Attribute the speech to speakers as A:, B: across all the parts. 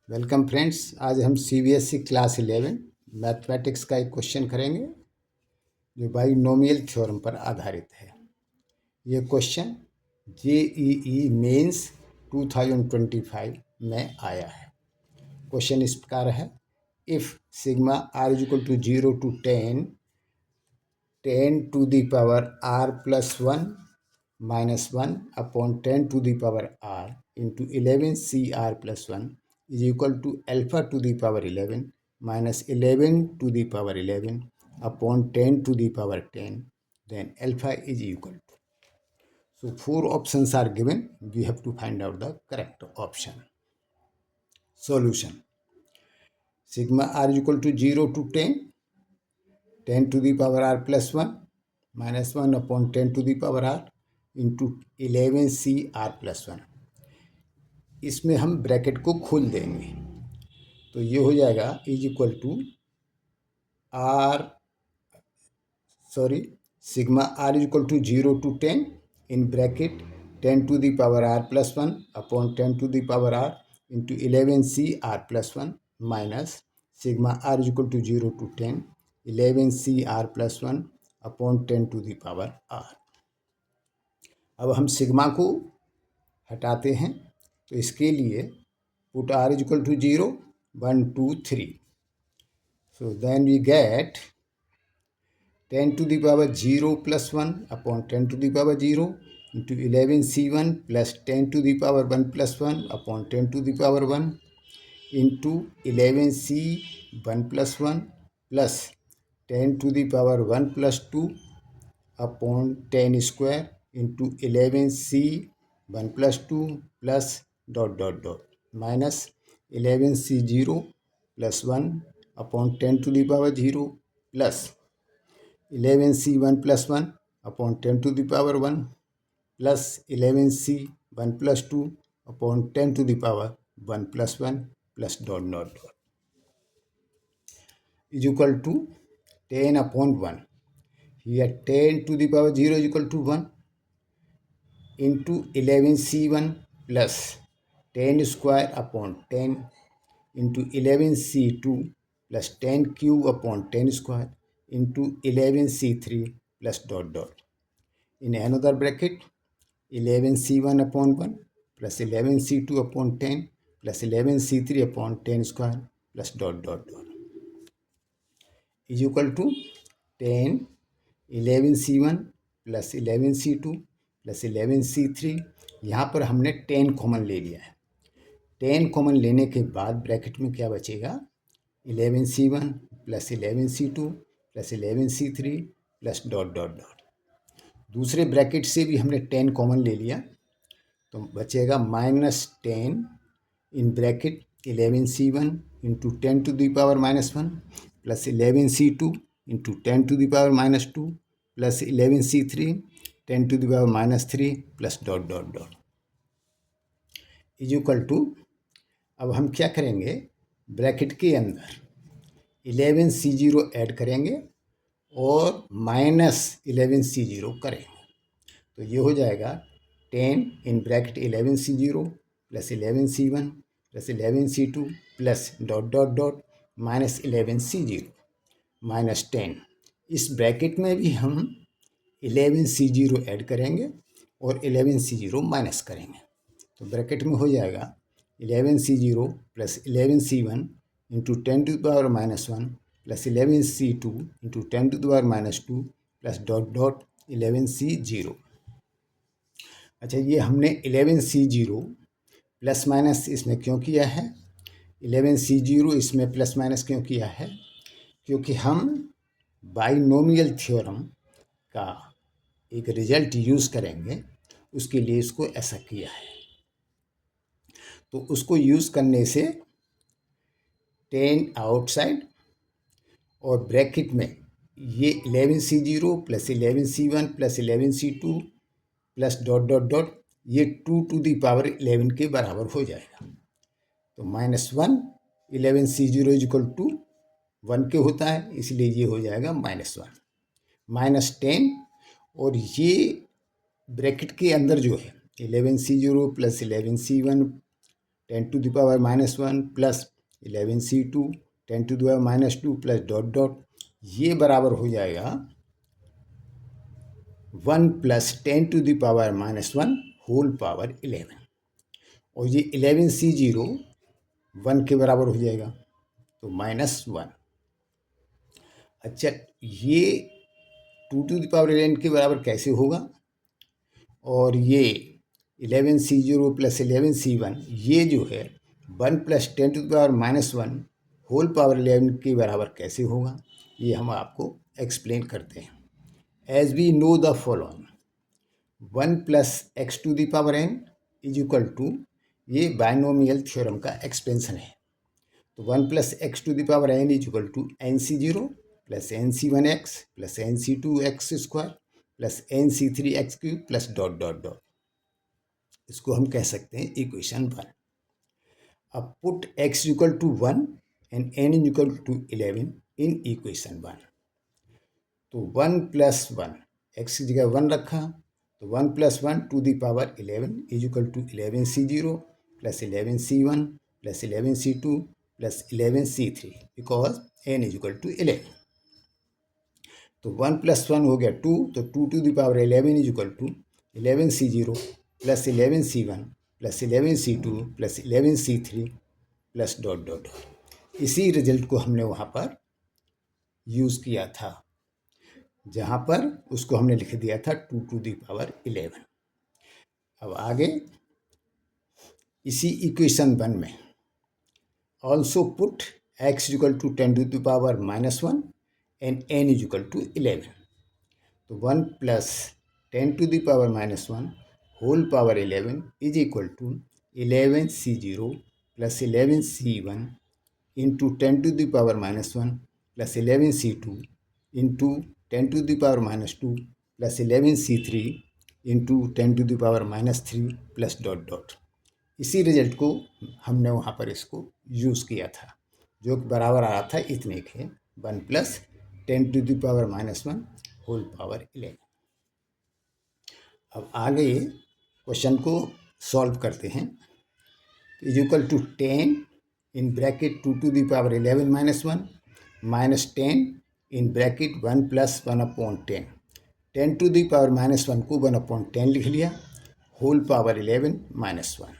A: Welcome friends. आज हम CBSE class 11 mathematics का एक क्वेश्चन करेंगे जो बाइनोमियल थ्योरम पर आधारित है। ये क्वेश्चन जेईई मेंस 2025 में आया है। क्वेश्चन इस प्रकार है, if sigma r is equal to 0 to 10 to the power r plus 1 minus 1 upon 10 to the power r into 11 cr plus 1 is equal to alpha to the power 11 minus 11 to the power 11 upon 10 to the power 10, then alpha is equal to. So four options are given. We have to find out the correct option. Solution: sigma r is equal to 0 to 10 to the power r plus 1 minus 1 upon 10 to the power r into 11 c r plus 1। इसमें हम bracket को खोल देंगे तो ये हो जाएगा is equal to sigma r is equal to 0 to 10 in bracket 10 to the power r plus 1 upon 10 to the power r into 11 c r plus 1 minus sigma r is equal to 0 to 10 11 c r plus 1 upon 10 to the power r। अब हम sigma को हटाते हैं तो इसके लिए put r is equal to 0 1 2 3, so then we get 10 to the power 0 plus 1 upon 10 to the power 0 into 11 c1 plus 10 to the power 1 plus 1 upon 10 to the power 1 into 11 c 1 plus 1 plus 10 to the power 1 plus 2 upon 10 square into 11 c 1 plus 2 plus dot dot dot minus 11 c 0 plus 1 upon 10 to the power 0 plus 11 c 1 plus 1 upon 10 to the power 1 plus 11 c 1 plus 2 upon 10 to the power 1 plus 1 plus dot dot dot is equal to 10 upon 1. Here 10 to the power 0 is equal to 1 into 11 c1 plus 10 square upon 10 into 11 c2 plus 10 cube upon 10 square into 11 c3 plus dot dot. In another bracket 11 c1 upon 1 plus 11 c2 upon 10 plus 11 c3 upon 10 square plus dot dot dot is equal to 10 11 c1 plus 11 c2 plus 11 c3। यहाँ पर हमने 10 common ले लिया है। 10 common लेने के बाद bracket में क्या बचेगा 11 c1 plus 11 c2 plus 11 c3 plus dot dot dot. दूसरे ब्रैकेट से भी हमने 10 कॉमन ले लिया तो बचेगा -10 in bracket 11 c1 into 10 to the power -1 plus 11 c2 इंटू 10 to the power -2 plus 11 c3 10 to the power -3 plus dot dot dot is equal to. अब हम क्या करेंगे ब्रैकेट के अंदर 11 c0 ऐड करेंगे और -11 c0 करेंगे तो ये हो जाएगा 10 in bracket 11 c0 plus 11 c1 plus 11 c2 plus dot dot dot -11 c0 -10। इस ब्रैकेट में भी हम 11 c0 ऐड करेंगे और 11 c0 माइनस करेंगे तो ब्रैकेट में हो जाएगा 11 c0 plus 11 c1 into 10 to the power -1 plus 11 c2 इंटू 10 to the power -2 plus dot dot 11 c0। अच्छा, ये हमने 11 c0 प्लस माइनस इसमें क्यों किया है 11 c0 इसमें प्लस माइनस क्यों किया है क्योंकि हम बाइनोमियल थ्योरम का एक रिजल्ट यूज़ करेंगे उसके लिए इसको ऐसा किया है। तो उसको यूज़ करने से 10 आउटसाइड और ब्रैकेट में ये 11 c0 plus 11 c1 plus 11 c2 plus dot dot dot ये 2 to the power 11 के बराबर हो जाएगा तो -1 11 c0 इज इक्वल टू 1 के होता है इसलिए ये हो जाएगा -1 -10 और ये ब्रैकेट के अंदर जो है 11 c0 plus 11 c1 10⁻⁻1 plus 11c2 10⁻⁻2 plus dot dot, ये बराबर हो जाएगा 1 प्लस 10⁻⁻1 होल पावर 11, और ये 11c0 1 के बराबर हो जाएगा, तो -1। अच्छा, ये 2⁻11 के बराबर कैसे होगा, और ये 11c0 प्लस 11c1 ये जो है 1 प्लस 10⁻⁻1 होल पावर 11 के बराबर कैसे होगा, ये हम आपको एक्सप्लेन करते हैं। As we know the following, 1 plus x to the power n is equal to, ये बाइनोमियल थ्योरम का एक्सपेंशन है, तो 1 plus x to the power n is equal to nc0 plus nc1x plus nc2x square plus nc3x cube plus dot dot dot, इसको हम कह सकते हैं equation 1। अब put x equal to 1 and n equal to 11 in equation 1, तो 1 plus 1 x की जगह 1 रखा, तो 1 plus 1 to the power 11 is equal to 11c0 plus 11c1 plus 11c2 plus 11c3 because n is equal to 11, तो 1 plus 1 हो गया 2, तो 2 to the power 11 is equal to 11c0 plus 11c1 plus 11c2 plus 11c3 plus dot dot. इसी result को हमने वहाँ पर use किया था, जहाँ पर उसको हमने लिख दिया था 2 टू द पावर 11। अब आगे इसी इक्वेशन 1 में also put x equal to 10 to the power -1 and n is equal to 11, तो 1 plus 10 to the power -1 whole power 11 is equal to 11c0 plus 11c1 into 10 to the power -1 plus 11c2 into 10 to the power -2 plus 11c3 into 10 to the power -3 plus dot dot. इसी result को हमने वहाँ पर इसको use किया था, जो बराबर आ रहा था इतने के 1 plus 10 to the power -1 whole power 11। अब आगे क्वेश्चन को सॉल्व करते हैं। Is equal to 10 in bracket 2 to the power 11 -1 minus 10 in bracket 1 plus 1/10, 10 to the power -1 को 1/10 लिख लिया, whole power 11 -1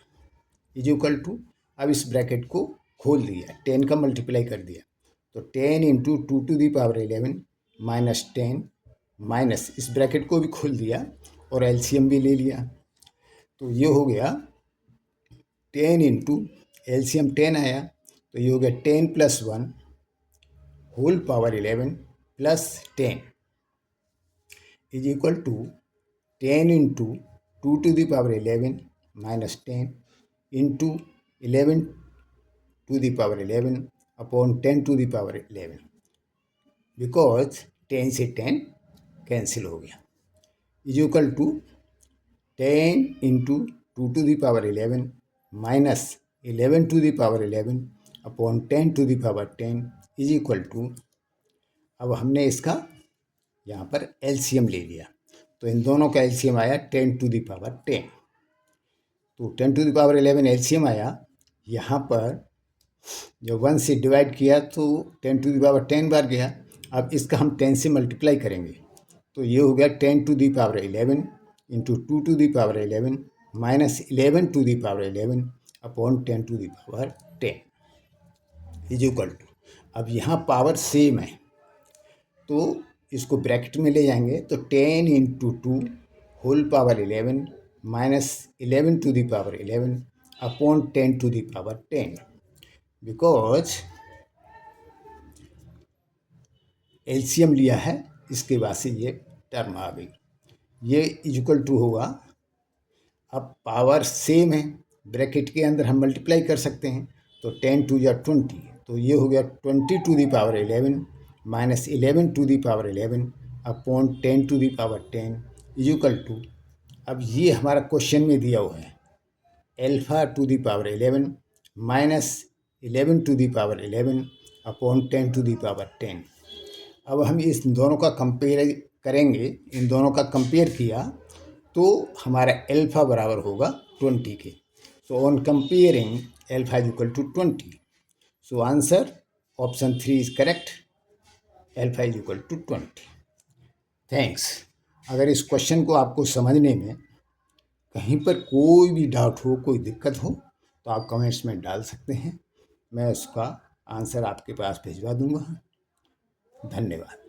A: is equal to, अब इस ब्रैकेट को खोल दिया, 10 का मल्टीप्लाई कर दिया, तो 10 into 2 to the power 11 minus 10 minus इस ब्रैकेट को भी खोल दिया और एलसीएम भी ले लिया, तो ये हो गया 10 इंटू एलसीएम 10 आया, तो ये हो गया 10 plus 1 whole power 11 plus 10 is equal to 10 into 2 to the power 11 minus 10 into 11 to the power 11 upon 10 to the power 11, because 10 से 10 कैंसिल हो गया, is equal to 10 into 2 to the power 11 minus 11 to the power 11 upon 10 to the power 10 is equal to, अब हमने इसका यहाँ पर LCM ले लिया, तो इन दोनों का एलसीएम आया 10 टू द पावर 10, तो 10 टू द पावर 11 एलसीएम आया, यहाँ पर जब 1 से डिवाइड किया तो 10 टू द पावर 10 बार गया, अब इसका हम 10 से मल्टीप्लाई करेंगे, तो ये हो गया 10 to the power 11 into 2 to the power 11 minus 11 to the power 11 upon 10 to the power 10 is equal to, अब यहाँ पावर सेम है तो इसको ब्रैकेट में ले जाएंगे, तो 10 into 2 whole power 11 minus 11 to the power 11 upon 10 to the power 10, because LCM लिया है, इसके बाद से ये टर्म आ गई, ये इज इक्वल टू होगा, अब पावर सेम है ब्रैकेट के अंदर हम मल्टीप्लाई कर सकते हैं, तो 10 टू या 20, तो ये हो गया 20 to the power 11 minus 11 to the power 11 upon 10 to the power 10 is equal to, अब ये हमारा क्वेश्चन में दिया हुआ है alpha to the power 11 minus 11 to the power 11 upon 10 to the power 10। अब हम इस दोनों का कंपेयर करेंगे, इन दोनों का कंपेयर किया तो हमारा एल्फा बराबर होगा 20 के, So on comparing, alpha is equal to 20. So answer option 3 is correct. Alpha is equal to 20. Thanks. अगर इस क्वेश्चन को आपको समझने में कहीं पर कोई भी डाउट हो, कोई दिक्कत हो, तो आप कमेंट्स में डाल सकते हैं। मैं उसका आंसर आपके पास भिजवा दूंगा। धन्यवाद।